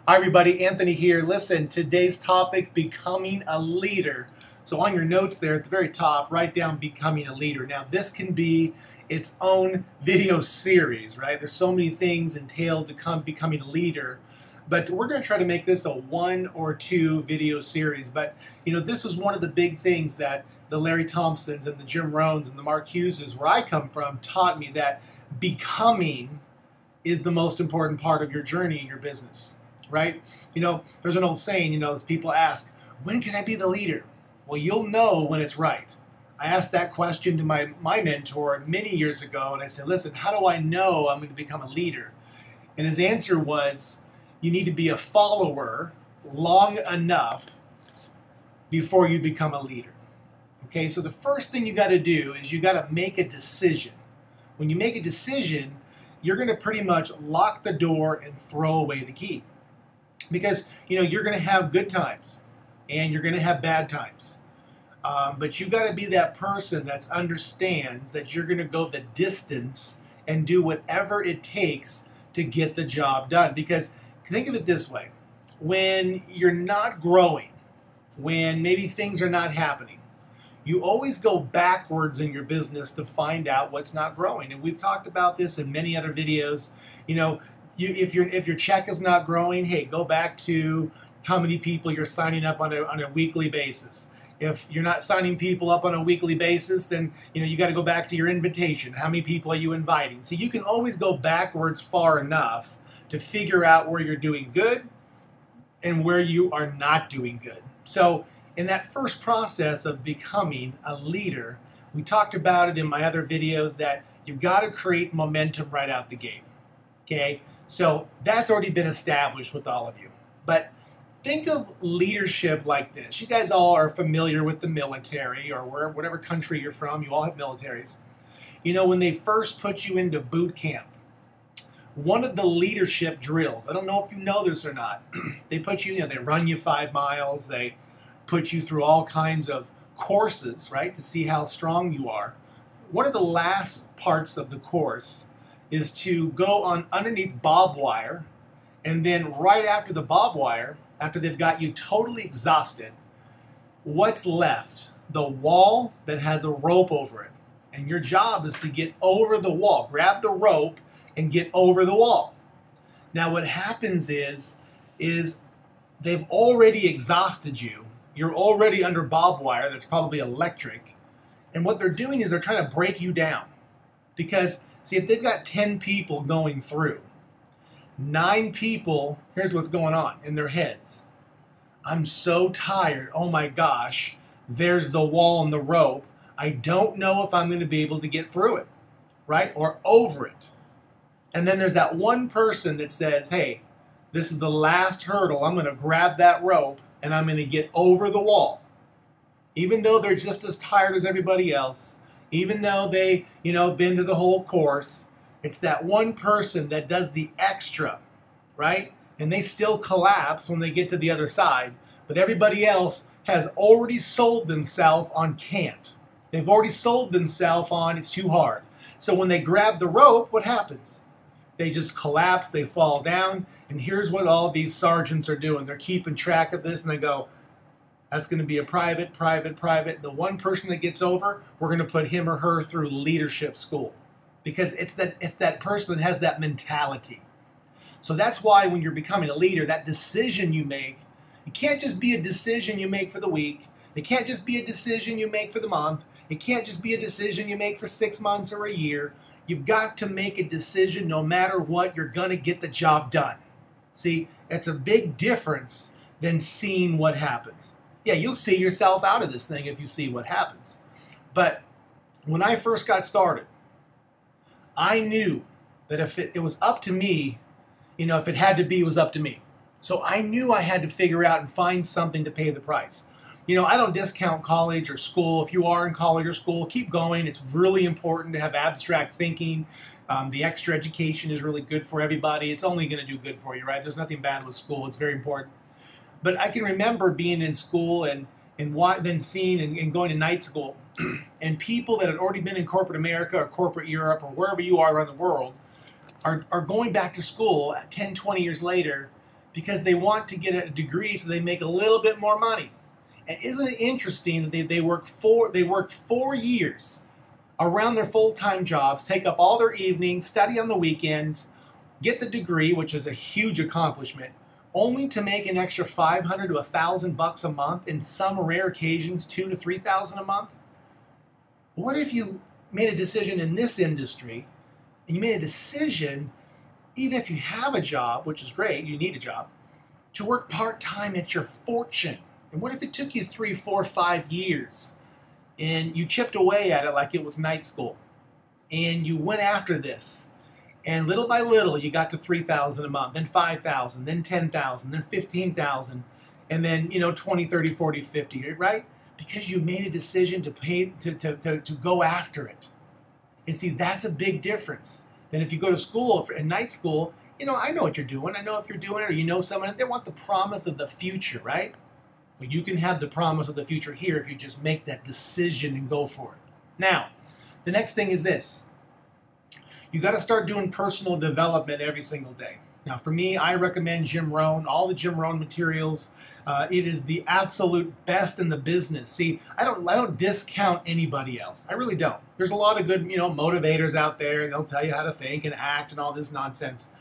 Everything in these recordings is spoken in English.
Hi everybody, Anthony here. Listen, today's topic, becoming a leader. So on your notes there at the very top, write down becoming a leader. Now this can be its own video series, right? There's so many things entailed to becoming a leader. But we're going to try to make this a 1 or 2 video series. But this was one of the big things that the Larry Thompsons and the Jim Rohns and the Mark Hugheses, where I come from, taught me that becoming is the most important part of your journey in your business. Right? There's an old saying, as people ask, when can I be the leader? Well, you'll know when it's right. I asked that question to my mentor many years ago, and I said, listen, how do I know I'm going to become a leader? And his answer was, you need to be a follower long enough before you become a leader. Okay, so the first thing you got to do is you got to make a decision. When you make a decision, you're going to pretty much lock the door and throw away the key. Because you're going to have good times and you're going to have bad times, but you got to be that person that understands that you're going to go the distance and do whatever it takes to get the job done. Because think of it this way: when you're not growing, when maybe things are not happening, you always go backwards in your business to find out what's not growing. And we've talked about this in many other videos. If your check is not growing, hey, go back to how many people you're signing up on a weekly basis. If you're not signing people up on a weekly basis, then you got to go back to your invitation. How many people are you inviting? So you can always go backwards far enough to figure out where you're doing good and where you are not doing good. So in that first process of becoming a leader, we talked about it in my other videos that you've got to create momentum right out the gate. Okay, so that's already been established with all of you. But think of leadership like this. You guys all are familiar with the military, or whatever country you're from, you all have militaries. When they first put you into boot camp, one of the leadership drills, I don't know if you know this or not, they put you, they run you 5 miles, they put you through all kinds of courses, right, to see how strong you are. One of the last parts of the course is to go on underneath barbed wire, and then right after the barbed wire, after they've got you totally exhausted, what's left? The wall that has a rope over it. And your job is to get over the wall. Grab the rope and get over the wall. Now what happens is they've already exhausted you. You're already under barbed wire that's probably electric. And what they're doing is they're trying to break you down. Because see, if they've got 10 people going through, 9 people, here's what's going on in their heads. I'm so tired. Oh my gosh, there's the wall and the rope. I don't know if I'm going to be able to get through it, right? Or over it. And then there's that one person that says, hey, this is the last hurdle. I'm going to grab that rope and I'm going to get over the wall. Even though they're just as tired as everybody else, even though they, been through the whole course, it's that one person that does the extra, right? And they still collapse when they get to the other side. But everybody else has already sold themselves on can't. They've already sold themselves on it's too hard. So when they grab the rope, what happens? They just collapse, they fall down. And here's what all these sergeants are doing. They're keeping track of this, and they go, that's going to be a private. The one person that gets over, we're going to put him or her through leadership school. Because it's that person that has that mentality. So that's why when you're becoming a leader, that decision you make, it can't just be a decision you make for the week. It can't just be a decision you make for the month. It can't just be a decision you make for 6 months or a year. You've got to make a decision no matter what, you're going to get the job done. See, it's a big difference than seeing what happens. Yeah, you'll see yourself out of this thing if you see what happens. But when I first got started, I knew that if it was up to me, if it had to be, it was up to me. So I knew I had to figure out and find something to pay the price. I don't discount college or school. If you are in college or school, keep going. It's really important to have abstract thinking. The extra education is really good for everybody. It's only going to do good for you, right? There's nothing bad with school. It's very important. But I can remember being in school and then seeing and going to night school and people that had already been in corporate America or corporate Europe or wherever you are around the world are going back to school 10, 20 years later because they want to get a degree so they make a little bit more money. And isn't it interesting that they worked 4 years around their full-time jobs, take up all their evenings, study on the weekends, get the degree, which is a huge accomplishment, only to make an extra $500 to $1,000 a month, in some rare occasions $2,000 to $3,000 a month? What if you made a decision in this industry, and you made a decision, even if you have a job, which is great, you need a job, to work part-time at your fortune? And what if it took you 3, 4, 5 years, and you chipped away at it like it was night school, and you went after this, and little by little you got to $3,000 a month, then $5,000, then $10,000, then $15,000, and then 20, 30, 40, 50, right? Because you made a decision to pay to go after it. And see, that's a big difference than if you go to school in night school. I know what you're doing. I know if you're doing it, or you know someone, they want the promise of the future, right? But you can have the promise of the future here if you just make that decision and go for it. Now, the next thing is this. You got to start doing personal development every single day. Now, for me, I recommend Jim Rohn, all the Jim Rohn materials. It is the absolute best in the business. See, I don't discount anybody else. I really don't. There's a lot of good, motivators out there, and they'll tell you how to think and act and all this nonsense.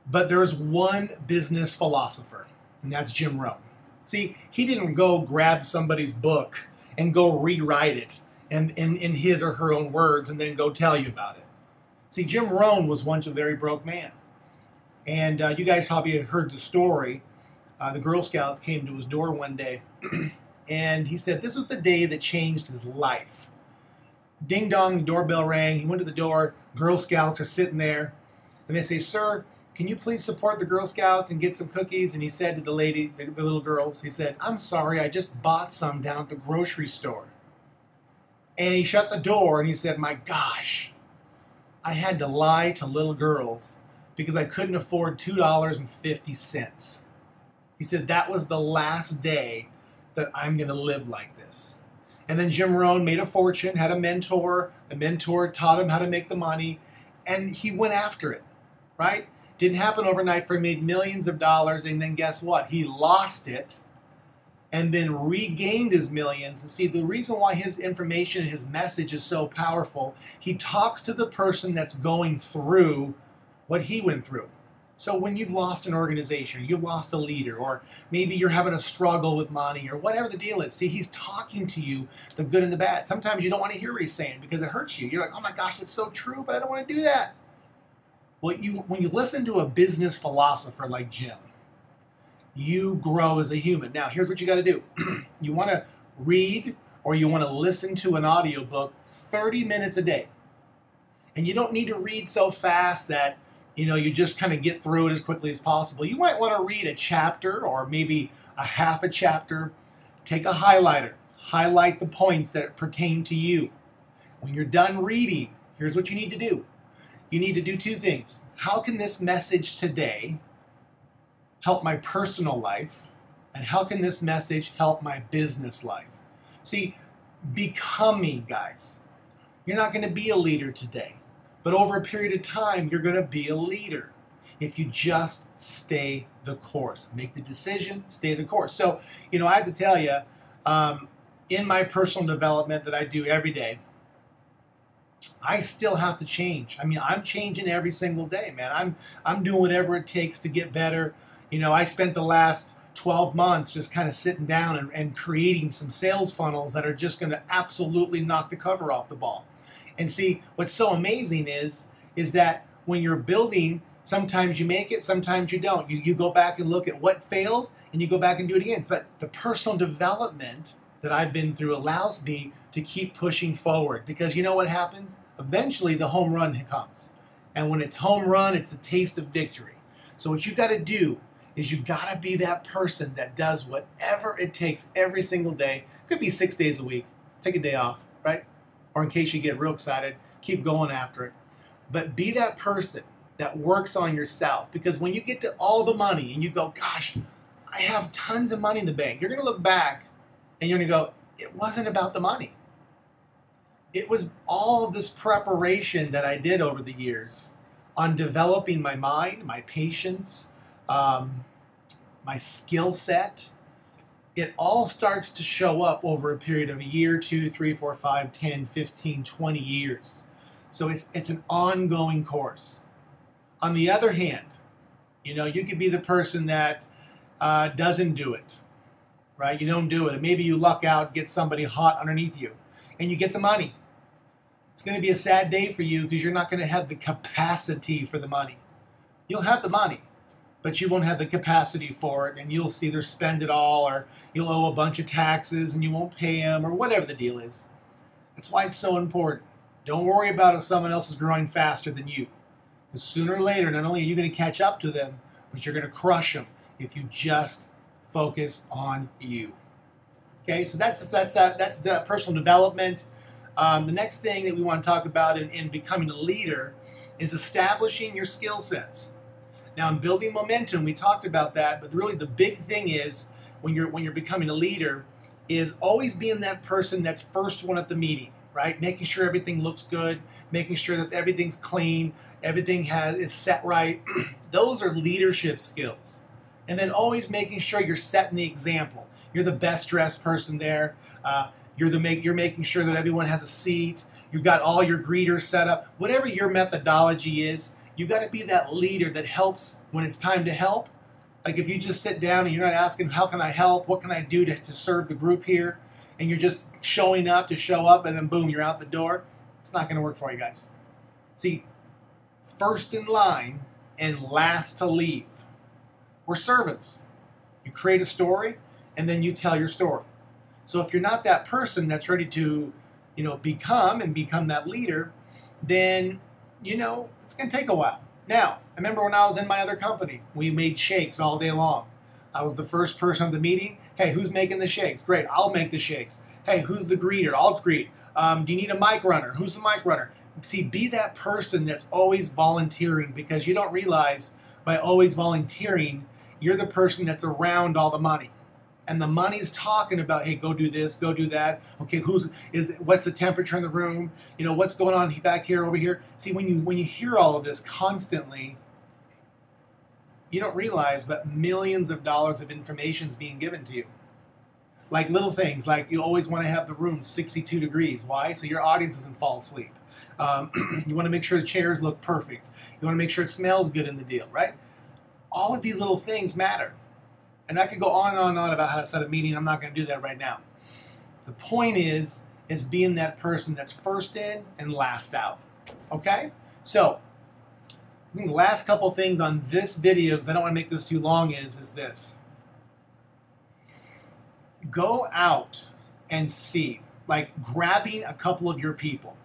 But there's one business philosopher, and that's Jim Rohn. See, he didn't go grab somebody's book and go rewrite it in his or her own words and then go tell you about it. See, Jim Rohn was once a very broke man. And you guys probably heard the story. The Girl Scouts came to his door one day, and he said this was the day that changed his life. Ding dong, the doorbell rang. He went to the door. Girl Scouts are sitting there, and they say, "Sir, can you please support the Girl Scouts and get some cookies?" And he said to the lady, the little girls, he said, "I'm sorry, I just bought some down at the grocery store." And he shut the door, and he said, "My gosh, I had to lie to little girls because I couldn't afford $2.50. He said, "That was the last day that I'm going to live like this." And then Jim Rohn made a fortune, had a mentor. The mentor taught him how to make the money, and he went after it, right? Didn't happen overnight for him. He made millions of dollars, and then guess what? He lost it and then regained his millions. And see, the reason why his information and his message is so powerful, he talks to the person that's going through what he went through. So when you've lost an organization, you've lost a leader, or maybe you're having a struggle with money, or whatever the deal is, see, he's talking to you the good and the bad. Sometimes you don't want to hear what he's saying because it hurts you. You're like, "Oh my gosh, that's so true, but I don't want to do that." Well, when you listen to a business philosopher like Jim, you grow as a human. Now, here's what you got to do. You want to read or you want to listen to an audiobook 30 minutes a day. And you don't need to read so fast that you just kind of get through it as quickly as possible. You might want to read a chapter or maybe a half a chapter. Take a highlighter. Highlight the points that pertain to you. When you're done reading, here's what you need to do. You need to do 2 things. How can this message today help my personal life? And how can this message help my business life? See, becoming, guys. You're not going to be a leader today. But over a period of time, you're going to be a leader if you just stay the course. Make the decision, stay the course. So, I have to tell you, in my personal development that I do every day, I still have to change. I mean, I'm changing every single day, man. I'm doing whatever it takes to get better. I spent the last 12 months just kind of sitting down and creating some sales funnels that are just going to absolutely knock the cover off the ball. And see, what's so amazing is that when you're building, sometimes you make it, sometimes you don't. You go back and look at what failed, and you go back and do it again. But the personal development that I've been through allows me to keep pushing forward, because you know what happens? Eventually, the home run comes. And when it's home run, it's the taste of victory. So what you got to do is you got to be that person that does whatever it takes every single day. Could be 6 days a week. Take a day off, right? Or in case you get real excited, keep going after it. But be that person that works on yourself. Because when you get to all the money and you go, "Gosh, I have tons of money in the bank," you're going to look back and you're going to go, "It wasn't about the money. It was all of this preparation that I did over the years on developing my mind, my patience, my skill set, it all starts to show up over a period of a year, 2, 3, 4, 5, 10, 15, 20 years. So it's an ongoing course. On the other hand, you could be the person that doesn't do it, right? You don't do it. Maybe you luck out, get somebody hot underneath you, and you get the money. It's going to be a sad day for you because you're not going to have the capacity for the money. You'll have the money, but you won't have the capacity for it, and you'll either spend it all or you'll owe a bunch of taxes and you won't pay them or whatever the deal is. That's why it's so important. Don't worry about if someone else is growing faster than you. Because sooner or later, not only are you going to catch up to them, but you're going to crush them if you just focus on you. Okay, so that's the personal development. The next thing that we want to talk about in becoming a leader is establishing your skill sets. Now, in building momentum, we talked about that, but really the big thing is when you're becoming a leader is always being that person that's first one at the meeting, right? Making sure everything looks good, making sure that everything's clean, everything is set right. Those are leadership skills. And then always making sure you're setting the example. You're the best dressed person there. You're making sure that everyone has a seat. You've got all your greeters set up. Whatever your methodology is, you got to be that leader that helps when it's time to help. Like if you just sit down and you're not asking, how can I help? What can I do to serve the group here? And you're just showing up to show up and then boom, you're out the door. It's not going to work for you guys. See, first in line and last to leave. We're servants. You create a story and then you tell your story. So if you're not that person that's ready to, become that leader, then, it's going to take a while. Now, I remember when I was in my other company, we made shakes all day long. I was the first person at the meeting. Hey, who's making the shakes? Great, I'll make the shakes. Hey, who's the greeter? I'll greet. Do you need a mic runner? Who's the mic runner? See, be that person that's always volunteering, because you don't realize by always volunteering, you're the person that's around all the money. And the money's talking about, hey, go do this, go do that. Okay, what's the temperature in the room? What's going on back here, over here? See, when you hear all of this constantly, you don't realize, but millions of dollars of information is being given to you. Like little things, like you always want to have the room 62 degrees. Why? So your audience doesn't fall asleep. You want to make sure the chairs look perfect. You want to make sure it smells good in the deal, right? All of these little things matter. And I could go on and on and on about how to set a meeting. I'm not going to do that right now. The point is being that person that's first in and last out. Okay? So, I think the last couple things on this video, because I don't want to make this too long, is this. Go out and see, like grabbing a couple of your people.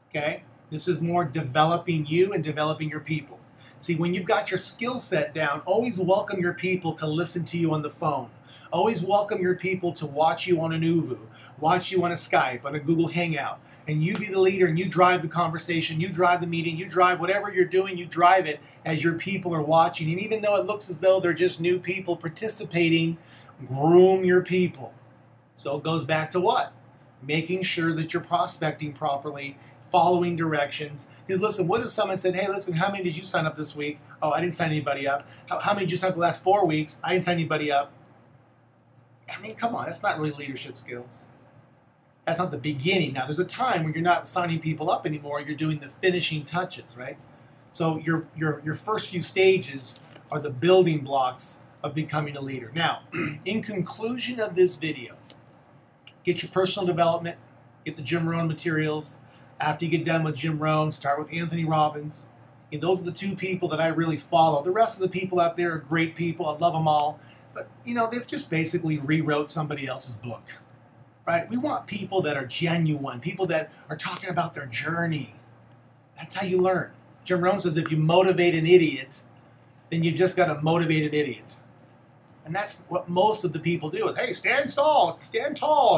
Okay? This is more developing you and developing your people. See, when you've got your skill set down, always welcome your people to listen to you on the phone. Always welcome your people to watch you on an Uvu, watch you on a Skype, on a Google Hangout. And you be the leader and you drive the conversation, you drive the meeting, you drive whatever you're doing, you drive it as your people are watching. And even though it looks as though they're just new people participating, groom your people. So it goes back to what? Making sure that you're prospecting properly, following directions. Because listen, what if someone said, hey, listen, how many did you sign up this week? Oh, I didn't sign anybody up. How many did you sign up the last 4 weeks? I didn't sign anybody up. I mean, come on, that's not really leadership skills. That's not the beginning. Now, there's a time when you're not signing people up anymore. You're doing the finishing touches, right? So your first few stages are the building blocks of becoming a leader. Now, in conclusion of this video, get your personal development, get the Jim Rohn materials. After you get done with Jim Rohn, start with Anthony Robbins. And those are the two people that I really follow. The rest of the people out there are great people. I love them all. But, they've just basically rewrote somebody else's book. Right? We want people that are genuine, people that are talking about their journey. That's how you learn. Jim Rohn says if you motivate an idiot, then you've just got a motivated idiot. And that's what most of the people do is, hey, stand tall,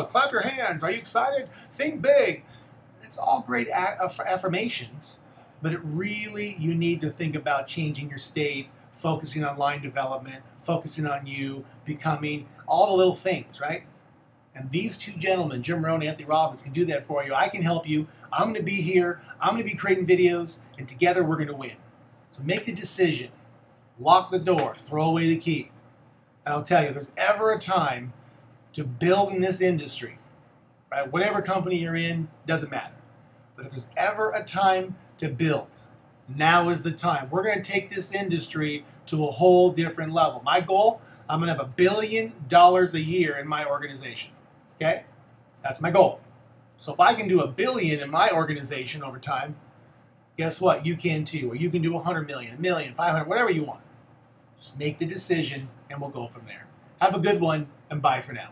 clap your hands. Are you excited? Think big. It's all great affirmations, but you need to think about changing your state, focusing on line development, focusing on you, becoming, all the little things, right? And these two gentlemen, Jim Rohn and Anthony Robbins, can do that for you. I can help you. I'm going to be here. I'm going to be creating videos, and together we're going to win. So make the decision. Lock the door. Throw away the key. And I'll tell you, if there's ever a time to build in this industry, right? Whatever company you're in, doesn't matter. But if there's ever a time to build, now is the time. We're going to take this industry to a whole different level. My goal, I'm going to have $1 billion a year in my organization. Okay? That's my goal. So if I can do $1 billion in my organization over time, guess what? You can too. Or you can do 100 million, 1 million, 500, whatever you want. Just make the decision and we'll go from there. Have a good one and bye for now.